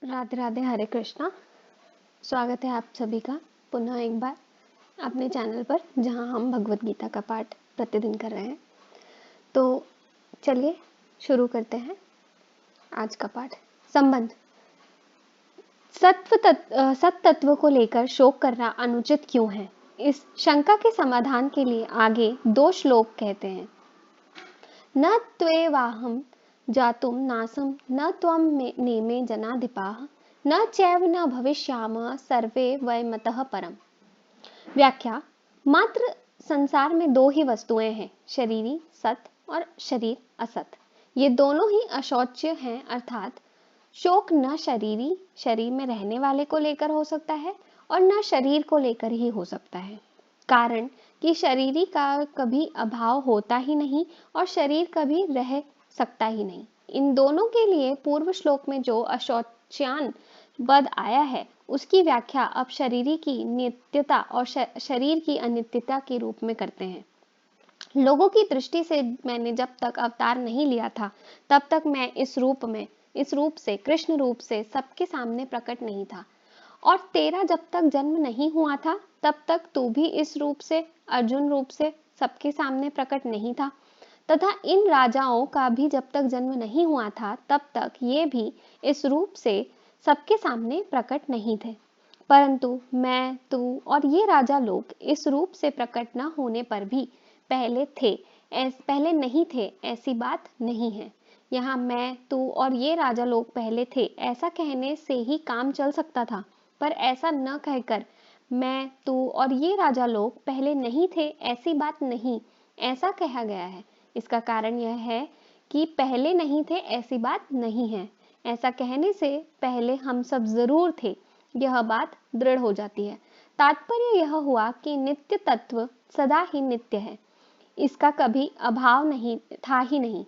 राधे राधे, हरे कृष्णा। स्वागत है आप सभी का पुनः एक बार अपने चैनल पर, जहां हम भगवत गीता का पाठ प्रतिदिन कर रहे हैं। तो चलिए शुरू करते हैं आज का पाठ। संबंध। सत तत्व को लेकर शोक करना अनुचित क्यों है, इस शंका के समाधान के लिए आगे 2 श्लोक कहते हैं। न त्वेवाहं जातुं नासं न त्वं नेमे जनाधिपाः न चैव न भविष्यामः सर्वे वयमतः परम। व्याख्या। मात्र संसार में 2 ही वस्तुएं हैं, शरीरी सत और शरीर असत। ये दोनों ही अशौच्य हैं, अर्थात शोक न शरीरी शरीर में रहने वाले को लेकर हो सकता है और न शरीर को लेकर ही हो सकता है। कारण कि शरीरी का कभी अभाव होता ही नहीं और शरीर कभी रह सकता ही नहीं। इन दोनों के लिए पूर्व श्लोक में जो अशौच्यान पद आया है, उसकी व्याख्या अब शरीरी की नित्यता और शरीर की अनित्यता के रूप में करते हैं। लोगों की दृष्टि से मैंने जब तक अवतार नहीं लिया था, तब तक मैं इस रूप से कृष्ण रूप से सबके सामने प्रकट नहीं था, और तेरा जब तक जन्म नहीं हुआ था तब तक तू भी इस रूप से अर्जुन रूप से सबके सामने प्रकट नहीं था, तथा इन राजाओं का भी जब तक जन्म नहीं हुआ था तब तक ये भी इस रूप से सबके सामने प्रकट नहीं थे। परंतु मैं, तू और ये राजा लोग इस रूप से प्रकट न होने पर भी पहले नहीं थे, ऐसी बात नहीं है। यहाँ मैं, तू और ये राजा लोग पहले थे ऐसा कहने से ही काम चल सकता था, पर ऐसा न कहकर मैं, तू और ये राजा लोग पहले नहीं थे ऐसी बात नहीं, ऐसा कहा गया है। इसका कारण यह है कि पहले नहीं थे ऐसी बात नहीं है। ऐसा कहने से पहले हम सब जरूर थे, यह बात दृढ़ हो जाती है। तात्पर्य यह हुआ कि नित्य तत्व सदा ही नित्य है, इसका कभी अभाव नहीं था ही नहीं।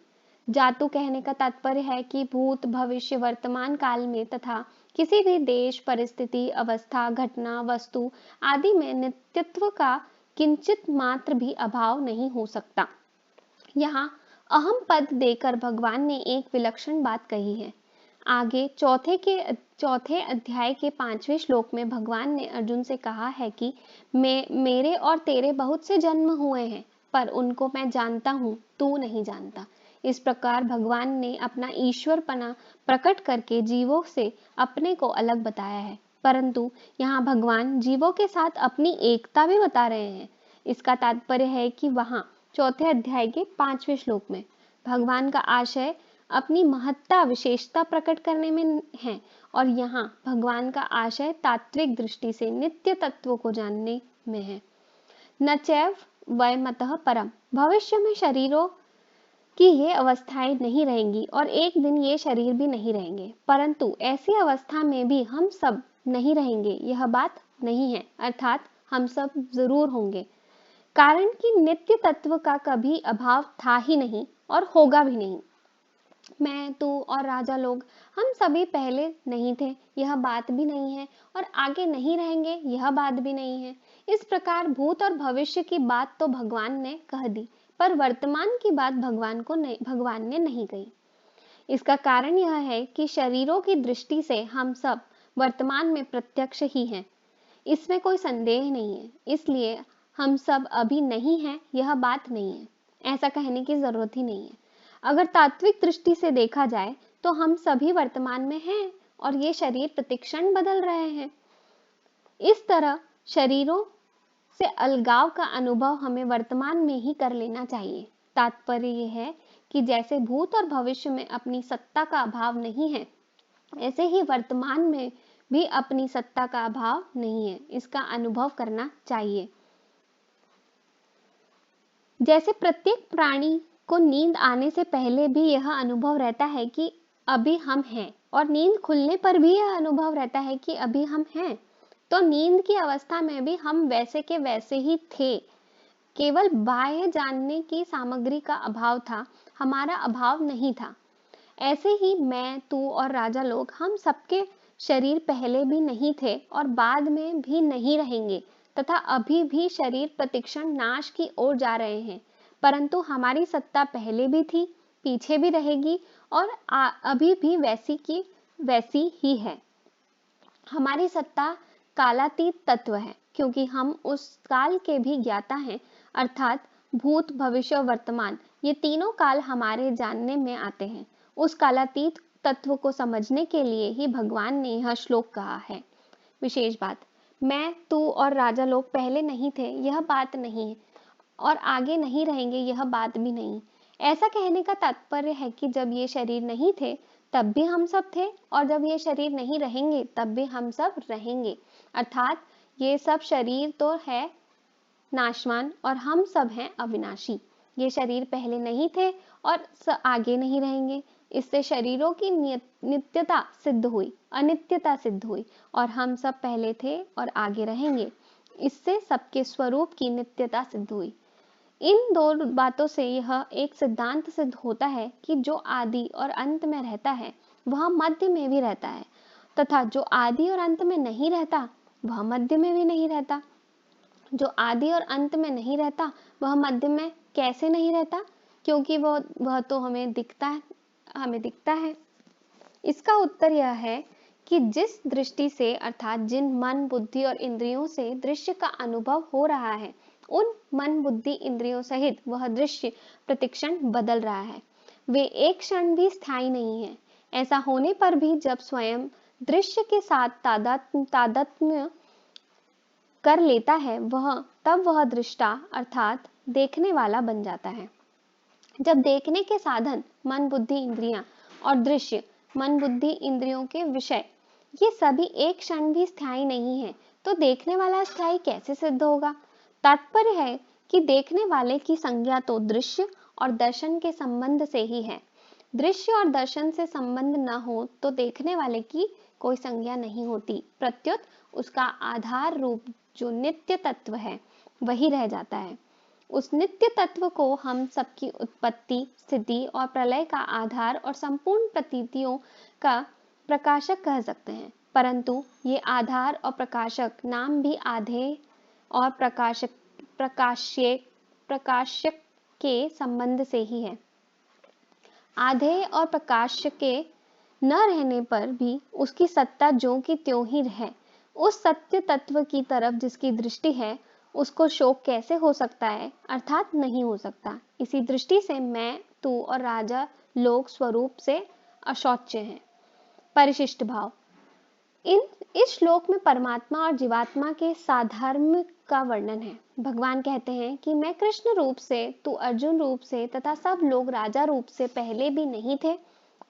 जातु कहने का तात्पर्य है कि भूत, भविष्य, वर्तमान काल में तथा किसी भी देश, परिस्थिति, अवस्था, घटना, वस्तु आदि में नित्यत्व का किंचित मात्र भी अभाव नहीं हो सकता। यहाँ अहम पद देकर भगवान ने एक विलक्षण बात कही है। आगे चौथे अध्याय के 5वें श्लोक में भगवान ने अर्जुन से कहा है कि मेरे और तेरे बहुत से जन्म हुए हैं, पर उनको मैं जानता हूँ, तू नहीं जानता। इस प्रकार भगवान ने अपना ईश्वरपना प्रकट करके जीवों से अपने को अलग बताया है, परंतु यहाँ भगवान जीवों के साथ अपनी एकता भी बता रहे हैं। इसका तात्पर्य है कि वहाँ चौथे अध्याय के 5वें श्लोक में भगवान का आशय अपनी महत्ता, विशेषता प्रकट करने में है, और यहाँ भगवान का आशय तात्विक दृष्टि से नित्य तत्व को जानने में है। न चैव वयमतः परम। भविष्य में शरीरों की ये अवस्थाएं नहीं रहेंगी और एक दिन ये शरीर भी नहीं रहेंगे, परंतु ऐसी अवस्था में भी हम सब नहीं रहेंगे, यह बात नहीं है, अर्थात हम सब जरूर होंगे। कारण कि नित्य तत्व का कभी अभाव था ही नहीं और होगा भी नहीं। मैं, तू और राजा लोग हम सभी पहले नहीं थे, यह बात भी नहीं है, और आगे नहीं रहेंगे, यह बात भी नहीं है। इस प्रकार भूत और भविष्य की बात तो भगवान ने कह दी, पर वर्तमान की बात भगवान ने नहीं कही। इसका कारण यह है कि शरीरों की दृष्टि से हम सब वर्तमान में प्रत्यक्ष ही हैं, इसमें कोई संदेह नहीं है। इसलिए हम सब अभी नहीं हैं, यह बात नहीं है, ऐसा कहने की जरूरत ही नहीं है। अगर तात्विक दृष्टि से देखा जाए तो हम सभी वर्तमान में हैं और ये शरीर प्रतिक्षण बदल रहे हैं। इस तरह शरीरों से अलगाव का अनुभव हमें वर्तमान में ही कर लेना चाहिए। तात्पर्य यह है कि जैसे भूत और भविष्य में अपनी सत्ता का अभाव नहीं है, ऐसे ही वर्तमान में भी अपनी सत्ता का अभाव नहीं है, इसका अनुभव करना चाहिए। जैसे प्रत्येक प्राणी को नींद आने से पहले भी यह अनुभव रहता है कि अभी हम हैं, और नींद खुलने पर भी यह अनुभव रहता है कि अभी हम हैं, तो नींद की अवस्था में भी हम वैसे के वैसे ही थे, केवल बाह्य जानने की सामग्री का अभाव था, हमारा अभाव नहीं था। ऐसे ही मैं, तू और राजा लोग हम सबके शरीर पहले भी नहीं थे और बाद में भी नहीं रहेंगे, तथा अभी भी शरीर प्रतिक्षण नाश की ओर जा रहे हैं, परंतु हमारी सत्ता पहले भी थी, पीछे भी रहेगी और अभी भी वैसी की वैसी ही है। हमारी सत्ता कालातीत तत्व है, क्योंकि हम उस काल के भी ज्ञाता हैं, अर्थात भूत, भविष्य और वर्तमान, ये तीनों काल हमारे जानने में आते हैं। उस कालातीत तत्व को समझने के लिए ही भगवान ने यह श्लोक कहा है। विशेष बात, मैं, तू और राजा लोग पहले नहीं थे, यह बात नहीं है, और आगे नहीं रहेंगे, यह बात भी नहीं। ऐसा कहने का तात्पर्य है कि जब ये शरीर नहीं थे तब भी हम सब थे, और जब ये शरीर नहीं रहेंगे तब भी हम सब रहेंगे। अर्थात ये सब शरीर तो है नाशवान और हम सब हैं अविनाशी। ये शरीर पहले नहीं थे और आगे नहीं रहेंगे। इससे शरीरों की नित्यता सिद्ध हुई, अनित्यता सिद्ध हुई, और हम सब पहले थे और आगे रहेंगे। इससे सबके स्वरूप की नित्यता सिद्ध हुई। इन दो बातों से यह एक सिद्धांत सिद्ध होता है कि जो आदि और अंत में रहता है वह मध्य में भी रहता है, तथा जो आदि और अंत में नहीं रहता वह मध्य में भी नहीं रहता। जो आदि और अंत में नहीं रहता वह मध्य में कैसे नहीं रहता? क्योंकि वह तो हमें दिखता है। इसका उत्तर यह है कि जिस दृष्टि से, अर्थात जिन मन, बुद्धि और इंद्रियों से दृश्य का अनुभव हो रहा है, उन मन, बुद्धि, इंद्रियों सहित वह दृश्य प्रतिक्षण बदल रहा है। वे एक क्षण भी स्थायी नहीं है। ऐसा होने पर भी जब स्वयं दृश्य के साथ तादात्म्य कर लेता है, तब वह दृष्टा अर्थात देखने वाला बन जाता है। जब देखने के साधन मन, बुद्धि, इंद्रियां और दृश्य मन, बुद्धि, इंद्रियों के विषय ये सभी एक क्षण भी स्थायी नहीं है, तो देखने वाला स्थायी कैसे सिद्ध होगा? तात्पर्य है कि देखने वाले की संज्ञा तो दृश्य और दर्शन के संबंध से ही है। दृश्य और दर्शन से संबंध न हो तो देखने वाले की कोई संज्ञा नहीं होती, प्रत्युत उसका आधार रूप जो नित्य तत्व है वही रह जाता है। उस नित्य तत्व को हम सबकी उत्पत्ति, स्थिति और प्रलय का आधार और संपूर्ण प्रतीतियों का प्रकाशक कह सकते हैं। परंतु ये आधार और प्रकाशक नाम भी आधेय और प्रकाशक के संबंध से ही है। आधेय और प्रकाशक के न रहने पर भी उसकी सत्ता ज्यों की त्यों ही है। उस सत्य तत्व की तरफ जिसकी दृष्टि है, उसको शोक कैसे हो सकता है? अर्थात नहीं हो सकता। इसी दृष्टि से मैं, तू और राजा लोग स्वरूप से अशौच्य हैं। परिशिष्ट भाव। इस श्लोक में परमात्मा और जीवात्मा के साधर्म्य का वर्णन है। भगवान कहते हैं कि मैं कृष्ण रूप से, तू अर्जुन रूप से तथा सब लोग राजा रूप से पहले भी नहीं थे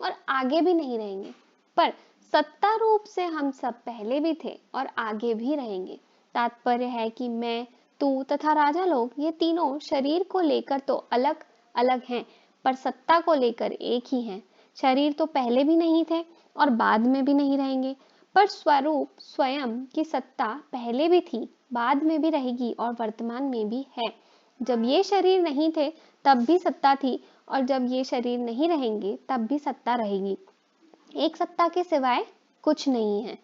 और आगे भी नहीं रहेंगे, पर सत्ता रूप से हम सब पहले भी थे और आगे भी रहेंगे। तात्पर्य है कि मैं, तू तथा राजा लोग ये तीनों शरीर को लेकर तो अलग अलग हैं, पर सत्ता को लेकर एक ही हैं। शरीर तो पहले भी नहीं थे और बाद में भी नहीं रहेंगे, पर स्वरूप स्वयं की सत्ता पहले भी थी, बाद में भी रहेगी और वर्तमान में भी है। जब ये शरीर नहीं थे तब भी सत्ता थी, और जब ये शरीर नहीं रहेंगे तब भी सत्ता रहेगी। एक सत्ता के सिवाय कुछ नहीं है।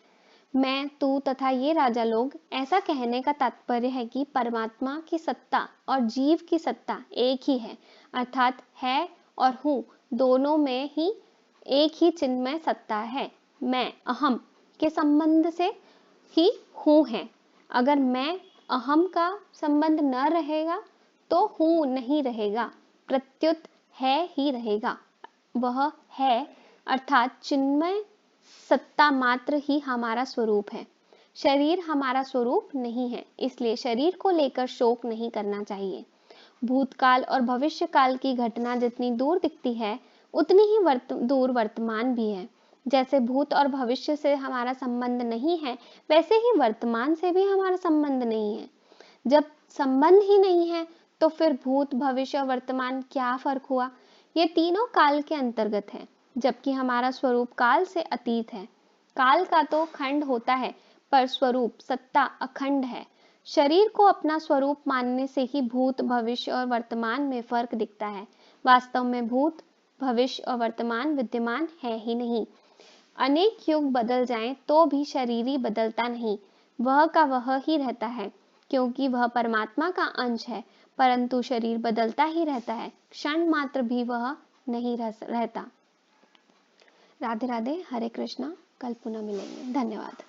मैं, तू तथा ये राजा लोग, ऐसा कहने का तात्पर्य है कि परमात्मा की सत्ता और जीव की सत्ता एक ही है, अर्थात है और हूँ दोनों में ही एक ही चिन्मय सत्ता है। मैं अहम के संबंध से ही हूँ है। अगर मैं अहम का संबंध न रहेगा तो हूँ नहीं रहेगा, प्रत्युत है ही रहेगा। वह है अर्थात चिन्मय सत्ता मात्र ही हमारा स्वरूप है। शरीर हमारा स्वरूप नहीं है, इसलिए शरीर को लेकर शोक नहीं करना चाहिए। भूतकाल और भविष्य काल की घटना जितनी दूर दिखती है, उतनी ही दूर वर्तमान भी है। जैसे भूत और भविष्य से हमारा संबंध नहीं है, वैसे ही वर्तमान से भी हमारा संबंध नहीं है। जब संबंध ही नहीं है तो फिर भूत, भविष्य और वर्तमान क्या फर्क हुआ? ये तीनों काल के अंतर्गत है, जबकि हमारा स्वरूप काल से अतीत है। काल का तो खंड होता है, पर स्वरूप सत्ता अखंड है। शरीर को अपना स्वरूप मानने से ही भूत, भविष्य और वर्तमान में फर्क दिखता है। वास्तव में भूत, भविष्य और वर्तमान विद्यमान है ही नहीं। अनेक युग बदल जाएं तो भी शरीर बदलता नहीं, वह का वह ही रहता है, क्योंकि वह परमात्मा का अंश है। परंतु शरीर बदलता ही रहता है, क्षण मात्र भी वह नहीं रहता। राधे राधे, हरे कृष्णा। कल पुनः मिलेंगे। धन्यवाद।